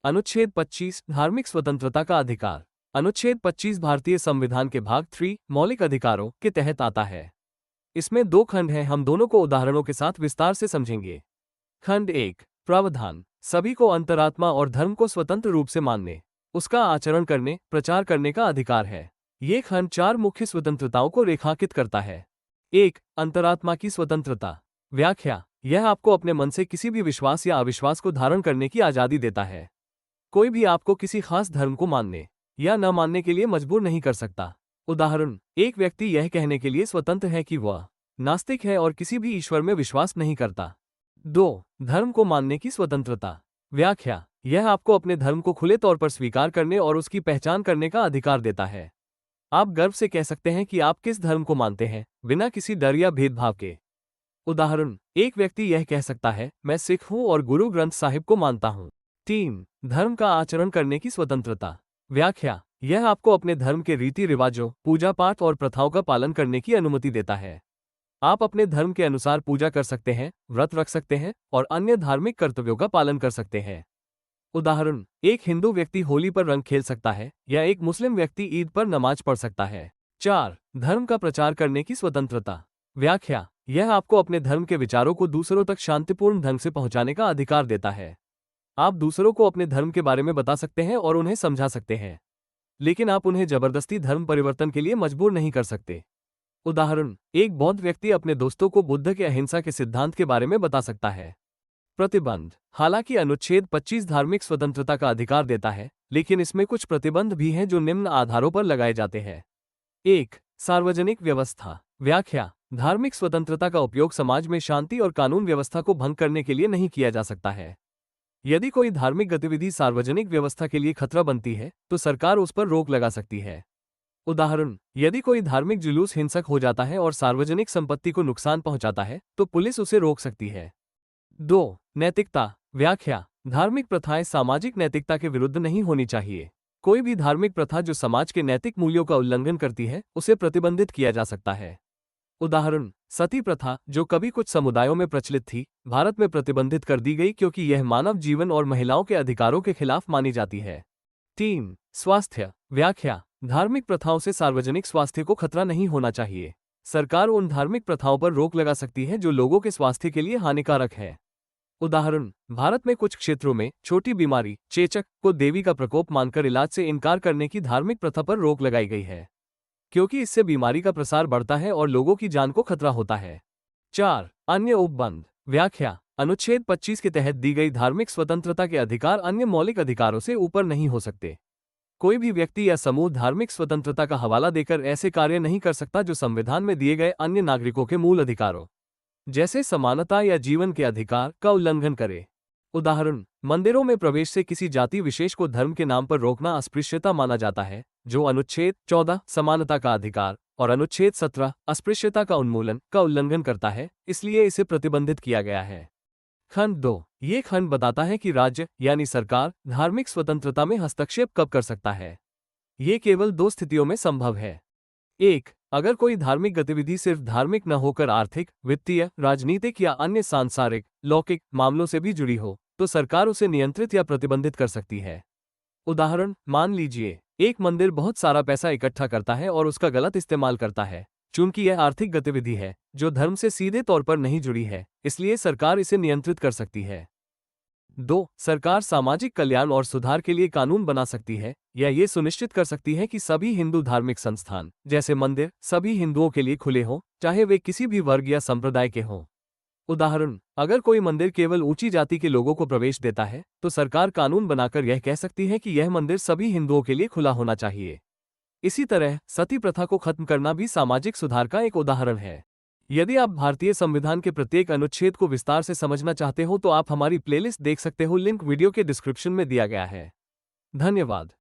अनुच्छेद 25 धार्मिक स्वतंत्रता का अधिकार। अनुच्छेद 25 भारतीय संविधान के भाग 3 मौलिक अधिकारों के तहत आता है। इसमें 2 खंड हैं, हम दोनों को उदाहरणों के साथ विस्तार से समझेंगे। खंड 1 प्रावधान। सभी को अंतरात्मा और धर्म को स्वतंत्र रूप से मानने, उसका आचरण करने, प्रचार करने का अधिकार है। ये खंड 4 मुख्य स्वतंत्रताओं को रेखांकित करता है। 1 अंतरात्मा की स्वतंत्रता। व्याख्या। यह आपको अपने मन से किसी भी विश्वास या अविश्वास को धारण करने की आजादी देता है। कोई भी आपको किसी खास धर्म को मानने या न मानने के लिए मजबूर नहीं कर सकता। उदाहरण, एक व्यक्ति यह कहने के लिए स्वतंत्र है कि वह नास्तिक है और किसी भी ईश्वर में विश्वास नहीं करता। 2 धर्म को मानने की स्वतंत्रता। व्याख्या। यह आपको अपने धर्म को खुले तौर पर स्वीकार करने और उसकी पहचान करने का अधिकार देता है। आप गर्व से कह सकते हैं कि आप किस धर्म को मानते हैं, बिना किसी डर या भेदभाव के। उदाहरण, एक व्यक्ति यह कह सकता है, मैं सिख हूं और गुरु ग्रंथ साहिब को मानता हूं। 3 धर्म का आचरण करने की स्वतंत्रता। व्याख्या। यह आपको अपने धर्म के रीति रिवाजों, पूजा पाठ और प्रथाओं का पालन करने की अनुमति देता है। आप अपने धर्म के अनुसार पूजा कर सकते हैं, व्रत रख सकते हैं और अन्य धार्मिक कर्तव्यों का पालन कर सकते हैं। उदाहरण, एक हिंदू व्यक्ति होली पर रंग खेल सकता है या एक मुस्लिम व्यक्ति ईद पर नमाज पढ़ सकता है। 4 धर्म का प्रचार करने की स्वतंत्रता। व्याख्या। यह आपको अपने धर्म के विचारों को दूसरों तक शांतिपूर्ण ढंग से पहुंचाने का अधिकार देता है। आप दूसरों को अपने धर्म के बारे में बता सकते हैं और उन्हें समझा सकते हैं, लेकिन आप उन्हें जबरदस्ती धर्म परिवर्तन के लिए मजबूर नहीं कर सकते। उदाहरण, एक बौद्ध व्यक्ति अपने दोस्तों को बुद्ध के अहिंसा के सिद्धांत के बारे में बता सकता है। प्रतिबंध। हालांकि अनुच्छेद 25 धार्मिक स्वतंत्रता का अधिकार देता है, लेकिन इसमें कुछ प्रतिबंध भी हैं जो निम्न आधारों पर लगाए जाते हैं। 1 सार्वजनिक व्यवस्था। व्याख्या। धार्मिक स्वतंत्रता का उपयोग समाज में शांति और कानून व्यवस्था को भंग करने के लिए नहीं किया जा सकता है। यदि कोई धार्मिक गतिविधि सार्वजनिक व्यवस्था के लिए खतरा बनती है, तो सरकार उस पर रोक लगा सकती है। उदाहरण, यदि कोई धार्मिक जुलूस हिंसक हो जाता है और सार्वजनिक संपत्ति को नुकसान पहुंचाता है, तो पुलिस उसे रोक सकती है। 2 नैतिकता। व्याख्या। धार्मिक प्रथाएं सामाजिक नैतिकता के विरुद्ध नहीं होनी चाहिए। कोई भी धार्मिक प्रथा जो समाज के नैतिक मूल्यों का उल्लंघन करती है, उसे प्रतिबंधित किया जा सकता है। उदाहरण, सती प्रथा, जो कभी कुछ समुदायों में प्रचलित थी, भारत में प्रतिबंधित कर दी गई क्योंकि यह मानव जीवन और महिलाओं के अधिकारों के खिलाफ मानी जाती है। 3 स्वास्थ्य। व्याख्या। धार्मिक प्रथाओं से सार्वजनिक स्वास्थ्य को खतरा नहीं होना चाहिए। सरकार उन धार्मिक प्रथाओं पर रोक लगा सकती है जो लोगों के स्वास्थ्य के लिए हानिकारक है। उदाहरण, भारत में कुछ क्षेत्रों में छोटी बीमारी, चेचक, को देवी का प्रकोप मानकर इलाज से इनकार करने की धार्मिक प्रथा पर रोक लगाई गई है, क्योंकि इससे बीमारी का प्रसार बढ़ता है और लोगों की जान को खतरा होता है। 4 अन्य उपबंध। व्याख्या। अनुच्छेद 25 के तहत दी गई धार्मिक स्वतंत्रता के अधिकार अन्य मौलिक अधिकारों से ऊपर नहीं हो सकते। कोई भी व्यक्ति या समूह धार्मिक स्वतंत्रता का हवाला देकर ऐसे कार्य नहीं कर सकता जो संविधान में दिए गए अन्य नागरिकों के मूल अधिकारों, जैसे समानता या जीवन के अधिकार, का उल्लंघन करे। उदाहरण, मंदिरों में प्रवेश से किसी जाति विशेष को धर्म के नाम पर रोकना अस्पृश्यता माना जाता है, जो अनुच्छेद 14 समानता का अधिकार और अनुच्छेद 17 अस्पृश्यता का उन्मूलन का उल्लंघन करता है, इसलिए इसे प्रतिबंधित किया गया है। खंड 2। ये खंड बताता है कि राज्य यानी सरकार धार्मिक स्वतंत्रता में हस्तक्षेप कब कर सकता है। ये केवल 2 स्थितियों में संभव है। 1 अगर कोई धार्मिक गतिविधि सिर्फ धार्मिक न होकर आर्थिक, वित्तीय, राजनीतिक या अन्य सांसारिक, लौकिक मामलों से भी जुड़ी हो, तो सरकार उसे नियंत्रित या प्रतिबंधित कर सकती है। उदाहरण, मान लीजिए एक मंदिर बहुत सारा पैसा इकट्ठा करता है और उसका गलत इस्तेमाल करता है। चूंकि यह आर्थिक गतिविधि है जो धर्म से सीधे तौर पर नहीं जुड़ी है, इसलिए सरकार इसे नियंत्रित कर सकती है। 2 सरकार सामाजिक कल्याण और सुधार के लिए कानून बना सकती है या ये सुनिश्चित कर सकती है कि सभी हिंदू धार्मिक संस्थान, जैसे मंदिर, सभी हिंदुओं के लिए खुले हों, चाहे वे किसी भी वर्ग या संप्रदाय के हों। उदाहरण, अगर कोई मंदिर केवल ऊंची जाति के लोगों को प्रवेश देता है, तो सरकार कानून बनाकर यह कह सकती है कि यह मंदिर सभी हिंदुओं के लिए खुला होना चाहिए। इसी तरह सती प्रथा को खत्म करना भी सामाजिक सुधार का एक उदाहरण है। यदि आप भारतीय संविधान के प्रत्येक अनुच्छेद को विस्तार से समझना चाहते हो तो आप हमारी प्लेलिस्ट देख सकते हो, लिंक वीडियो के डिस्क्रिप्शन में दिया गया है। धन्यवाद।